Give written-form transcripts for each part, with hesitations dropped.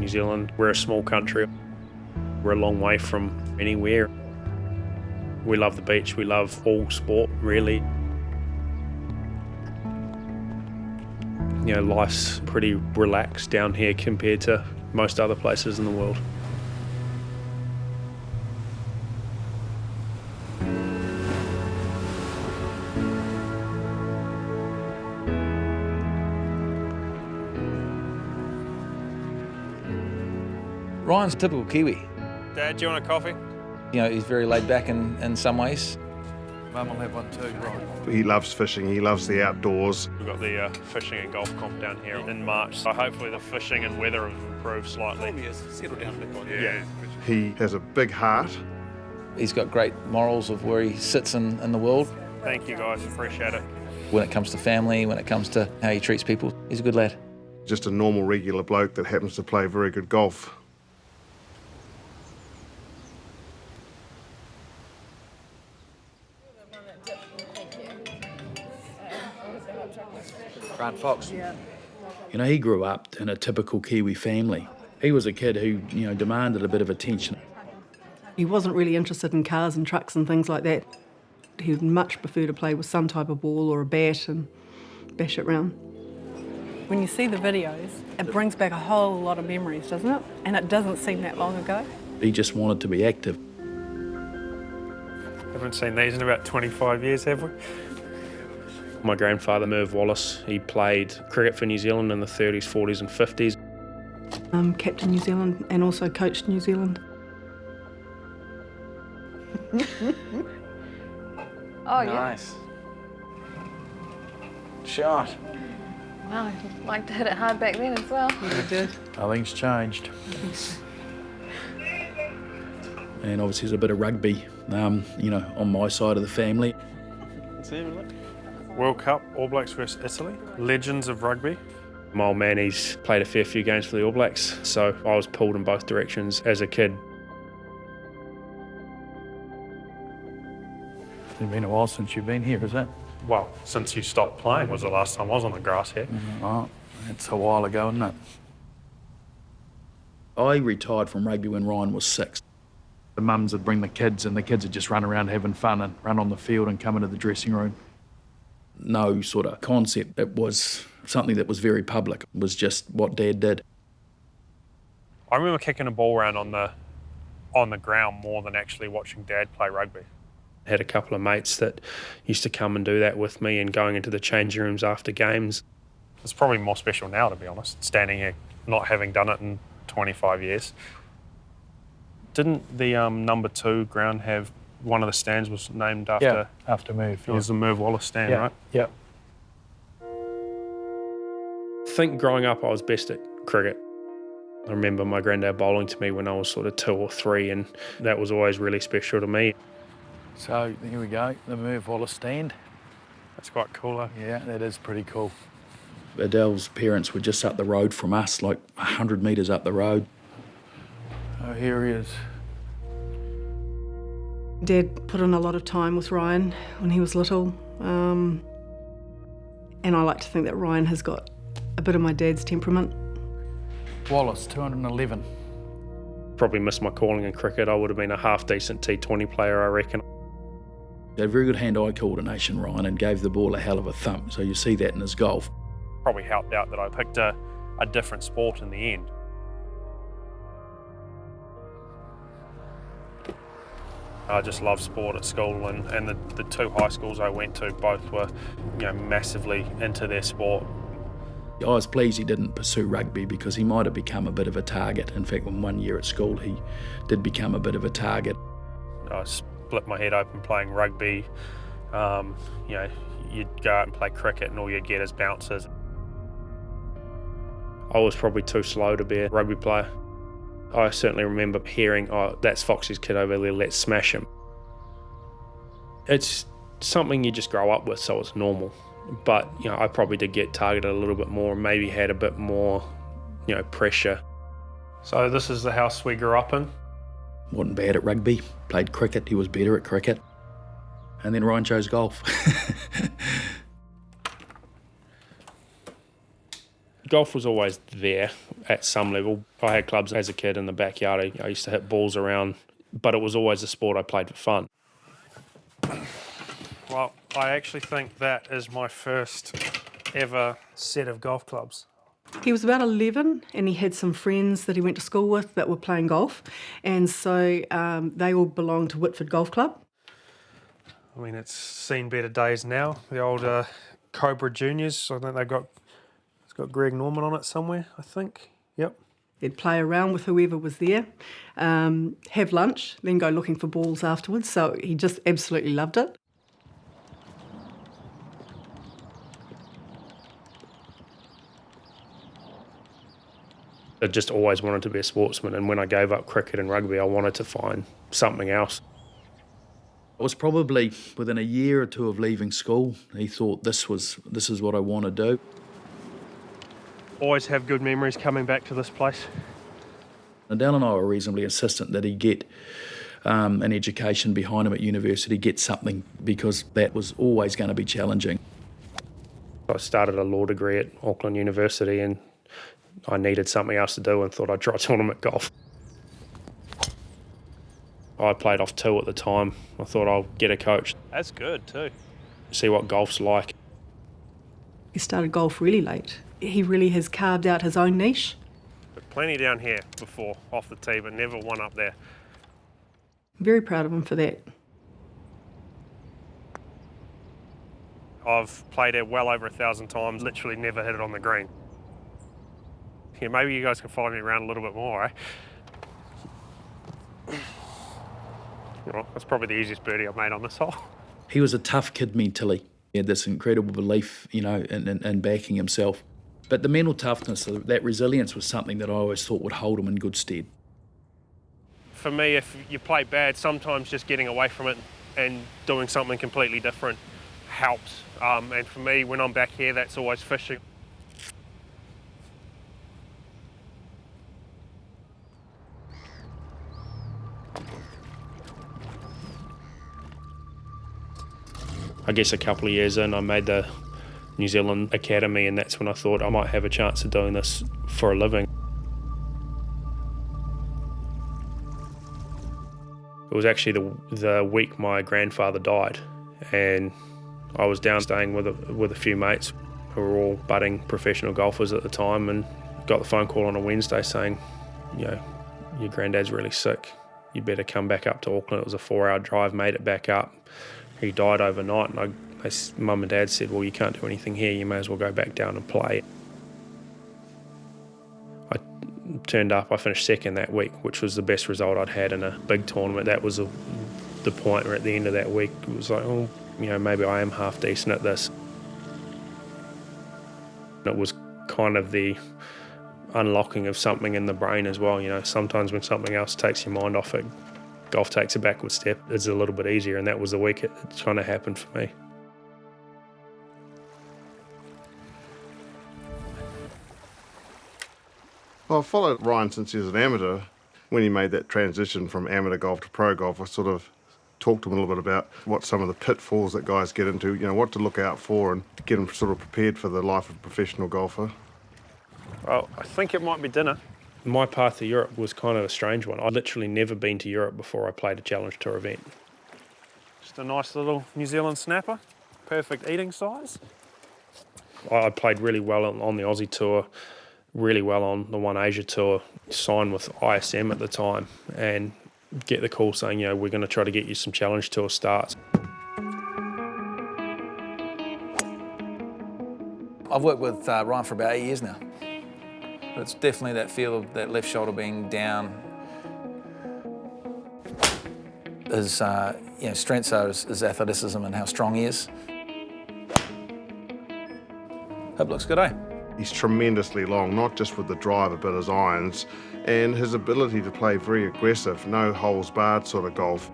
New Zealand, we're a small country. We're a long way from anywhere. We love the beach, we love all sport, really. You know, life's pretty relaxed down here compared to most other places in the world. Ryan's a typical Kiwi. Dad, do you want a coffee? You know, he's very laid back in some ways. Mum will have one too, Ryan. He loves fishing, he loves the outdoors. We've got the fishing and golf comp down here in March, so hopefully the fishing and weather have improved slightly. Settle down a bit on Yeah. He has a big heart. He's got great morals of where he sits in the world. Thank you guys, appreciate it. When it comes to family, when it comes to how he treats people, he's a good lad. Just a normal, regular bloke that happens to play very good golf. Grant Fox. You know, he grew up in a typical Kiwi family. He was a kid who, you know, demanded a bit of attention. He wasn't really interested in cars and trucks and things like that. He would much prefer to play with some type of ball or a bat and bash it round. When you see the videos, it brings back a whole lot of memories, doesn't it? And it doesn't seem that long ago. He just wanted to be active. Haven't seen these in about 25 years, have we? My grandfather, Merv Wallace, he played cricket for New Zealand in the 30s, 40s and 50s. Captain New Zealand and also coached New Zealand. Oh, yeah. Nice. Shot. Wow, I like to hit it hard back then as well. Yeah, did. Nothing's changed. And obviously there's a bit of rugby, you know, on my side of the family. World Cup, All Blacks versus Italy. Legends of rugby. My old man, he's played a fair few games for the All Blacks, so I was pulled in both directions as a kid. It's been a while since you've been here, is it? Well, since you stopped playing was the last time I was on the grass here. Oh, that's a while ago, isn't it? I retired from rugby when Ryan was 6. The mums would bring the kids and the kids would just run around having fun and run on the field and come into the dressing room. No sort of concept. It was something that was very public. It was just what Dad did. I remember kicking a ball around on the ground more than actually watching Dad play rugby. I had a couple of mates that used to come and do that with me and going into the changing rooms after games. It's probably more special now, to be honest, standing here not having done it in 25 years. Didn't the number 2 ground have one of the stands was named after? Yeah, after Merv. It was the Merv Wallace stand, right? Yeah. I think growing up I was best at cricket. I remember my granddad bowling to me when I was sort of 2 or 3, and that was always really special to me. So here we go, the Merv Wallace stand. That's quite cool, though. Yeah, that is pretty cool. Adele's parents were just up the road from us, like 100 metres up the road. Oh, here he is. Dad put in a lot of time with Ryan when he was little. And I like to think that Ryan has got a bit of my dad's temperament. Wallace, 211. Probably missed my calling in cricket. I would have been a half-decent T20 player, I reckon. He had very good hand-eye coordination, Ryan, and gave the ball a hell of a thump, so you see that in his golf. Probably helped out that I picked a different sport in the end. I just loved sport at school, and the 2 high schools I went to both were, you know, massively into their sport. I was pleased he didn't pursue rugby because he might have become a bit of a target. In fact, in 1 year at school, he did become a bit of a target. I split my head open playing rugby. You know, you'd go out and play cricket and all you'd get is bounces. I was probably too slow to be a rugby player. I certainly remember hearing, oh, that's Foxy's kid over there, let's smash him. It's something you just grow up with, so it's normal. But, you know, I probably did get targeted a little bit more, maybe had a bit more, you know, pressure. So this is the house we grew up in. Wasn't bad at rugby, played cricket, he was better at cricket. And then Ryan chose golf. Golf was always there at some level. I had clubs as a kid in the backyard. I used to hit balls around, but it was always a sport I played for fun. Well, I actually think that is my first ever set of golf clubs. He was about 11 and he had some friends that he went to school with that were playing golf, and so they all belonged to Whitford Golf Club. I mean, it's seen better days now. The old Cobra Juniors, I think it's got Greg Norman on it somewhere, I think. Yep. They'd play around with whoever was there, have lunch, then go looking for balls afterwards, so he just absolutely loved it. I just always wanted to be a sportsman, and when I gave up cricket and rugby, I wanted to find something else. It was probably within a year or two of leaving school, he thought this is what I want to do. Always have good memories coming back to this place. Adele and I were reasonably insistent that he get an education behind him at university, get something, because that was always going to be challenging. I started a law degree at Auckland University and I needed something else to do and thought I'd try tournament golf. I played off 2 at the time. I thought I'll get a coach. That's good too. See what golf's like. He started golf really late. He really has carved out his own niche. Plenty down here before, off the tee, but never one up there. I'm very proud of him for that. I've played it well over 1,000 times, literally never hit it on the green. Yeah, maybe you guys can follow me around a little bit more, eh? Well, that's probably the easiest birdie I've made on this hole. He was a tough kid mentally. He had this incredible belief, in backing himself. But the mental toughness, that resilience was something that I always thought would hold him in good stead. For me, if you play bad, sometimes just getting away from it and doing something completely different helps. And for me, when I'm back here, that's always fishing. I guess a couple of years in, I made the New Zealand Academy, and that's when I thought I might have a chance of doing this for a living. It was actually the week my grandfather died, and I was down staying with a few mates who were all budding professional golfers at the time, and got the phone call on a Wednesday saying, your granddad's really sick. You better come back up to Auckland. It was a 4-hour drive, made it back up. He died overnight, and Mum and Dad said, well, you can't do anything here, you may as well go back down and play. I turned up, I finished second that week, which was the best result I'd had in a big tournament. That was the point where at the end of that week, it was like, maybe I am half decent at this. It was kind of the unlocking of something in the brain as well. Sometimes when something else takes your mind off it, golf takes a backward step. It's a little bit easier, and that was the week it kind of happened for me. Well, I've followed Ryan since he was an amateur. When he made that transition from amateur golf to pro golf, I sort of talked to him a little bit about what some of the pitfalls that guys get into, what to look out for and to get them sort of prepared for the life of a professional golfer. Well, I think it might be dinner. My path to Europe was kind of a strange one. I'd literally never been to Europe before I played a Challenge Tour event. Just a nice little New Zealand snapper, perfect eating size. I played really well on the Aussie Tour, really well on the One Asia Tour, signed with ISM at the time, and get the call saying, we're going to try to get you some Challenge Tour starts. I've worked with Ryan for about 8 years now. But it's definitely that feel of that left shoulder being down. His strengths are his athleticism and how strong he is. Hope looks good, eh? He's tremendously long, not just with the driver, but his irons, and his ability to play very aggressive, no holes barred sort of golf.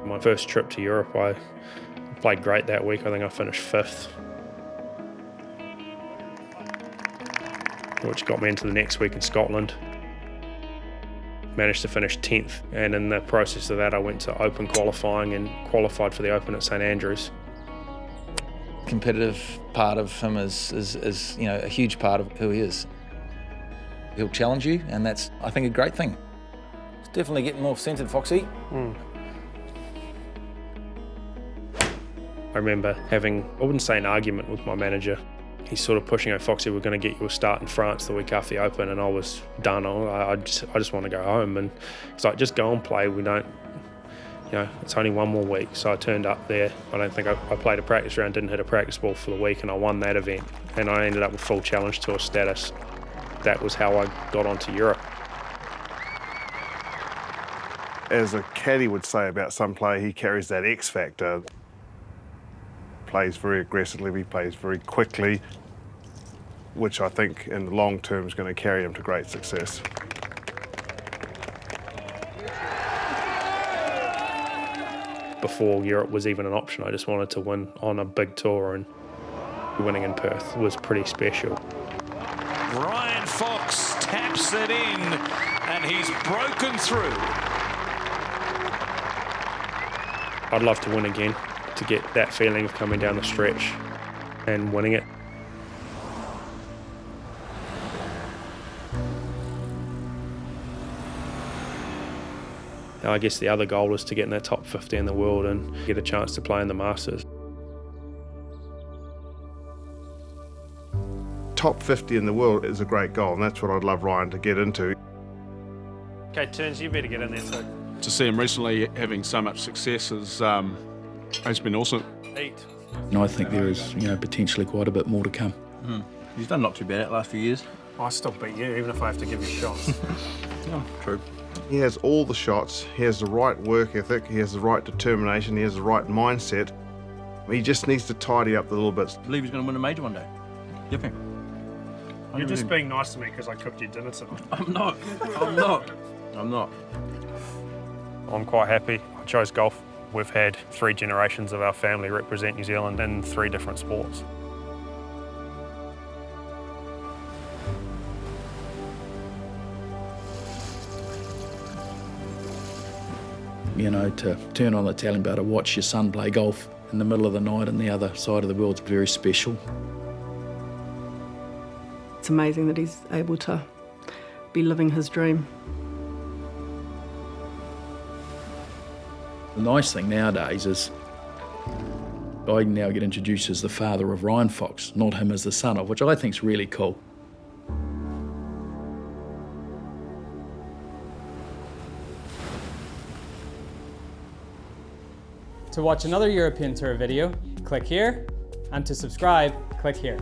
My first trip to Europe, I played great that week. I think I finished 5th. Which got me into the next week in Scotland. Managed to finish 10th, and in the process of that I went to Open qualifying and qualified for the Open at St Andrews. competitive part of him is you know, a huge part of who he is. He'll challenge you, and that's, I think, a great thing. It's definitely getting more centred, Foxy. I remember having, I wouldn't say an argument with my manager. He's sort of pushing, "Oh, Foxy, we're going to get you a start in France the week after the Open," and I was done. I just want to go home, and it's like, just go and play. We don't, you know, it's only one more week. So I turned up there. I don't think I played a practice round, didn't hit a practice ball for the week, and I won that event. And I ended up with full challenge tour status. That was how I got onto Europe. As a caddy would say about some player, he carries that X factor. Plays very aggressively, he plays very quickly, which I think in the long term is going to carry him to great success. Before Europe was even an option, I just wanted to win on a big tour, and winning in Perth was pretty special. Ryan Fox taps it in, and he's broken through. I'd love to win again, to get that feeling of coming down the stretch and winning it. Now, I guess the other goal is to get in that top 50 in the world and get a chance to play in the Masters. Top 50 in the world is a great goal, and that's what I'd love Ryan to get into. Okay, Turns, you better get in there too. To see him recently having so much success has been awesome. And I think there is, you know, potentially quite a bit more to come. He's done not too bad the last few years. I still beat you, even if I have to give you shots. Oh, true. He has all the shots, he has the right work ethic, he has the right determination, he has the right mindset. He just needs to tidy up the little bits. I believe he's going to win a major one day. Yep. You're just being nice to me because I cooked you dinner tonight. I'm not. I'm not. I'm not. I'm quite happy. I chose golf. We've had 3 generations of our family represent New Zealand in 3 different sports. You know, to turn on the telly bar to watch your son play golf in the middle of the night on the other side of the world is very special. It's amazing that he's able to be living his dream. The nice thing nowadays is I now get introduced as the father of Ryan Fox, not him as the son of, which I think is really cool. To watch another European Tour video, click here, and to subscribe, click here.